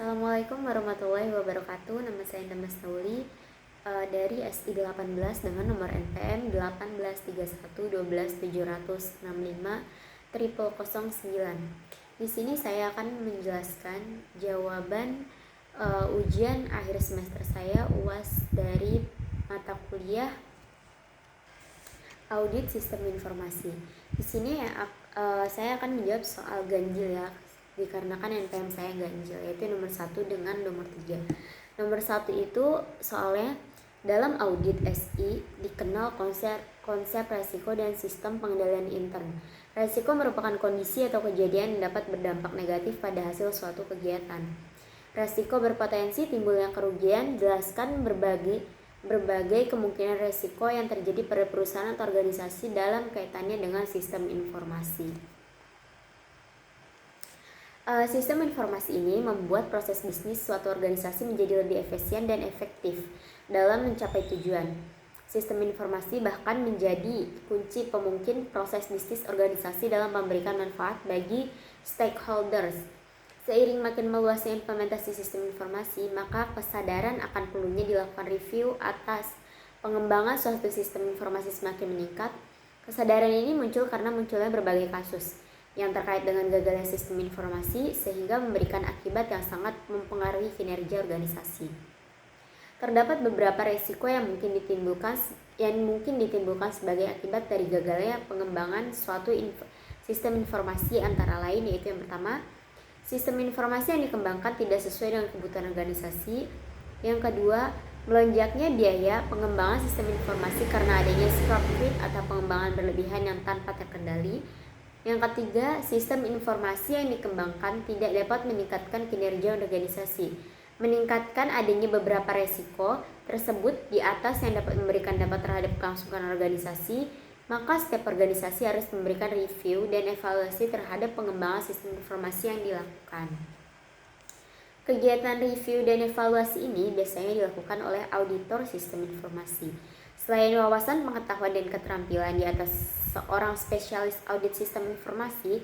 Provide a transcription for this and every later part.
Assalamualaikum warahmatullahi wabarakatuh. Nama saya Damas Nauli dari SI 18 dengan nomor NPM 18311260065 Di sini saya akan menjelaskan jawaban ujian akhir semester saya UAS dari mata kuliah Audit Sistem Informasi. Di sini saya akan menjawab soal ganjil ya, dikarenakan NPM saya ganjil, yaitu nomor 1 dengan nomor 3. Nomor 1 itu soalnya dalam audit SI dikenal konsep resiko dan sistem pengendalian intern. Resiko merupakan kondisi atau kejadian yang dapat berdampak negatif pada hasil suatu kegiatan. Resiko berpotensi timbulnya kerugian. Jelaskan berbagai kemungkinan resiko yang terjadi pada perusahaan atau organisasi dalam kaitannya dengan sistem informasi. Sistem informasi ini membuat proses bisnis suatu organisasi menjadi lebih efisien dan efektif dalam mencapai tujuan. Sistem informasi bahkan menjadi kunci pemungkin proses bisnis organisasi dalam memberikan manfaat bagi stakeholders. Seiring makin meluasnya implementasi sistem informasi, maka kesadaran akan perlunya dilakukan review atas pengembangan suatu sistem informasi semakin meningkat. Kesadaran ini muncul karena munculnya berbagai kasus yang terkait dengan gagalnya sistem informasi sehingga memberikan akibat yang sangat mempengaruhi kinerja organisasi. Terdapat beberapa resiko yang mungkin ditimbulkan sebagai akibat dari gagalnya pengembangan suatu sistem informasi, antara lain yaitu yang pertama, sistem informasi yang dikembangkan tidak sesuai dengan kebutuhan organisasi. Yang kedua, melonjaknya biaya pengembangan sistem informasi karena adanya scrap creep atau pengembangan berlebihan yang tanpa terkendali. Yang ketiga, sistem informasi yang dikembangkan tidak dapat meningkatkan kinerja organisasi. Meningkatkan adanya beberapa resiko tersebut di atas yang dapat memberikan dampak terhadap kelangsungan organisasi, maka setiap organisasi harus memberikan review dan evaluasi terhadap pengembangan sistem informasi yang dilakukan. Kegiatan review dan evaluasi ini biasanya dilakukan oleh auditor sistem informasi. Selain wawasan pengetahuan dan keterampilan di atas seorang spesialis audit sistem informasi,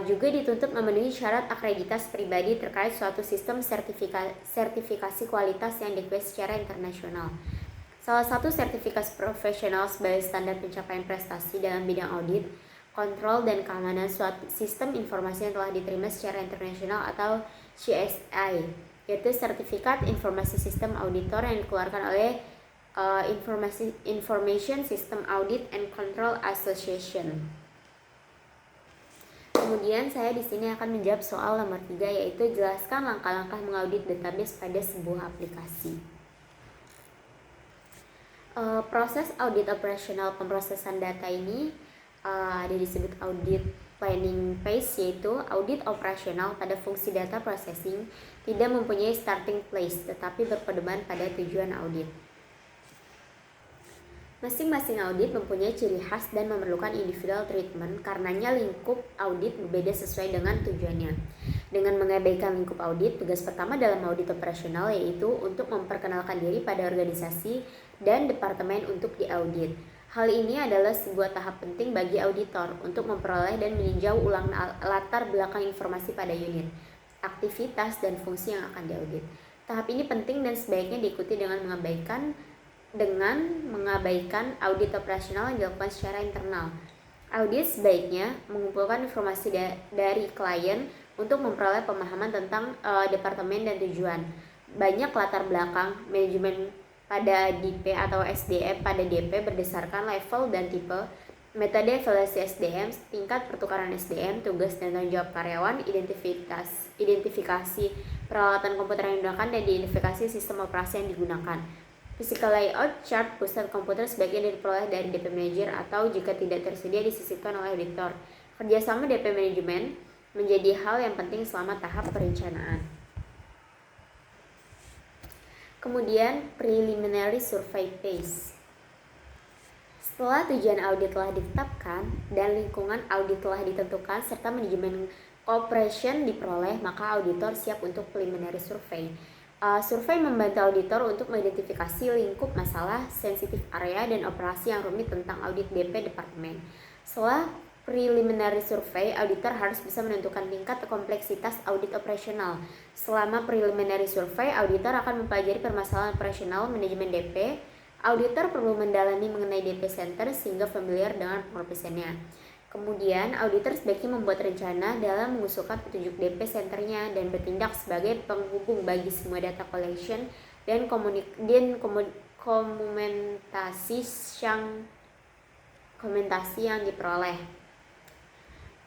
juga dituntut memenuhi syarat akreditas pribadi terkait suatu sistem sertifikasi kualitas yang diklaim secara internasional. Salah satu sertifikasi profesional sebagai standar pencapaian prestasi dalam bidang audit, kontrol dan keamanan suatu sistem informasi yang telah diterima secara internasional atau CSI, yaitu Sertifikat Informasi Sistem Auditor yang dikeluarkan oleh Information System Audit and Control Association. Kemudian saya di sini akan menjawab soal nomor 3, yaitu jelaskan langkah-langkah mengaudit database pada sebuah aplikasi. Proses audit operasional pemrosesan data ini ada disebut audit planning phase, yaitu audit operasional pada fungsi data processing tidak mempunyai starting place tetapi berpedoman pada tujuan audit. Masing-masing audit mempunyai ciri khas dan memerlukan individual treatment, karenanya lingkup audit berbeda sesuai dengan tujuannya. Dengan mengabaikan lingkup audit, tugas pertama dalam audit operasional yaitu untuk memperkenalkan diri pada organisasi dan departemen untuk diaudit. Hal ini adalah sebuah tahap penting bagi auditor untuk memperoleh dan meninjau ulang latar belakang informasi pada unit, aktivitas, dan fungsi yang akan diaudit. Tahap ini penting dan sebaiknya diikuti dengan mengabaikan audit operasional yang dilakukan secara internal. Audit sebaiknya mengumpulkan informasi dari klien untuk memperoleh pemahaman tentang departemen dan tujuan. Banyak latar belakang manajemen pada DP atau SDM pada DP berdasarkan level dan tipe, metode evaluasi SDM, tingkat pertukaran SDM, tugas dan tanggung jawab karyawan, identifikasi peralatan komputer yang digunakan, dan identifikasi sistem operasi yang digunakan. Physical layout chart pusat komputer sebaiknya diperoleh dari DP Manager atau jika tidak tersedia disisipkan oleh auditor. Kerjasama DP Manajemen menjadi hal yang penting selama tahap perencanaan. Kemudian preliminary survey phase. Setelah tujuan audit telah ditetapkan dan lingkungan audit telah ditentukan serta manajemen cooperation diperoleh, maka auditor siap untuk preliminary survey. Survei membantu auditor untuk mengidentifikasi lingkup masalah, sensitif area, dan operasi yang rumit tentang audit DP departemen. Setelah preliminary survey, auditor harus bisa menentukan tingkat kompleksitas audit operasional. Selama preliminary survey, auditor akan mempelajari permasalahan operasional manajemen DP. Auditor perlu mendalami mengenai DP Center sehingga familiar dengan penglapisannya. Kemudian, auditor sebaiknya membuat rencana dalam mengusulkan petunjuk DP Centernya dan bertindak sebagai penghubung bagi semua data collection dan komentasi yang diperoleh.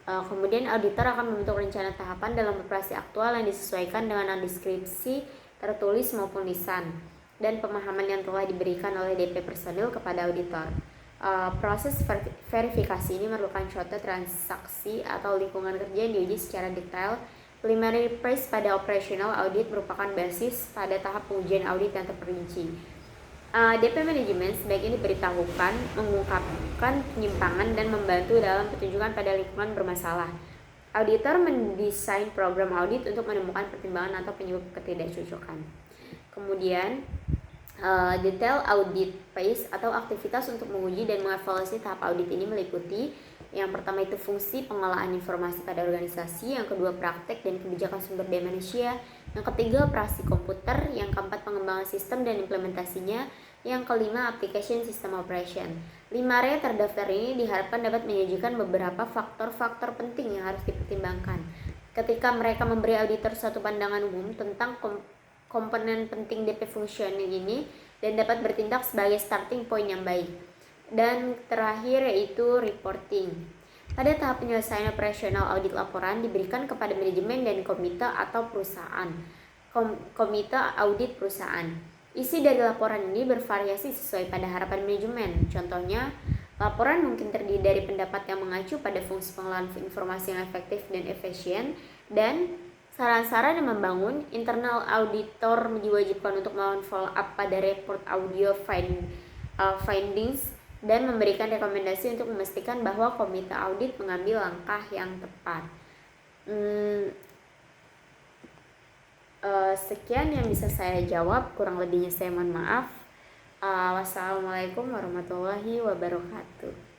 Kemudian auditor akan membentuk rencana tahapan dalam operasi aktual yang disesuaikan dengan deskripsi tertulis maupun lisan dan pemahaman yang telah diberikan oleh DP personil kepada auditor. Proses verifikasi ini merupakan suatu transaksi atau lingkungan kerja yang diuji secara detail. Preliminary phase pada operational audit merupakan basis pada tahap pengujian audit yang terperinci. DP manajemen sebaiknya diberitahukan, mengungkapkan penyimpangan dan membantu dalam petunjukan pada lingkungan bermasalah. Auditor mendesain program audit untuk menemukan pertimbangan atau penyebab ketidakcocokan. Kemudian detail audit phase atau aktivitas untuk menguji dan mengevaluasi tahap audit ini meliputi yang pertama itu fungsi pengolahan informasi pada organisasi, yang kedua praktek dan kebijakan sumber daya manusia, yang ketiga operasi komputer, yang keempat pengembangan sistem dan implementasinya, yang kelima application system operation. 5 area terdaftar ini diharapkan dapat menyajikan beberapa faktor-faktor penting yang harus dipertimbangkan ketika mereka memberi auditor suatu pandangan umum tentang komponen penting DP functioning ini dan dapat bertindak sebagai starting point yang baik. Dan terakhir yaitu reporting. Pada tahap penyelesaian operasional audit, laporan diberikan kepada manajemen dan komite atau perusahaan. Komite audit perusahaan. Isi dari laporan ini bervariasi sesuai pada harapan manajemen. Contohnya, laporan mungkin terdiri dari pendapat yang mengacu pada fungsi pengelolaan informasi yang efektif dan efisien dan saran-saran yang membangun. Internal auditor diwajibkan untuk melakukan follow up pada report audio findings dan memberikan rekomendasi untuk memastikan bahwa komite audit mengambil langkah yang tepat. Sekian yang bisa saya jawab, kurang lebihnya saya mohon maaf. Wassalamualaikum warahmatullahi wabarakatuh.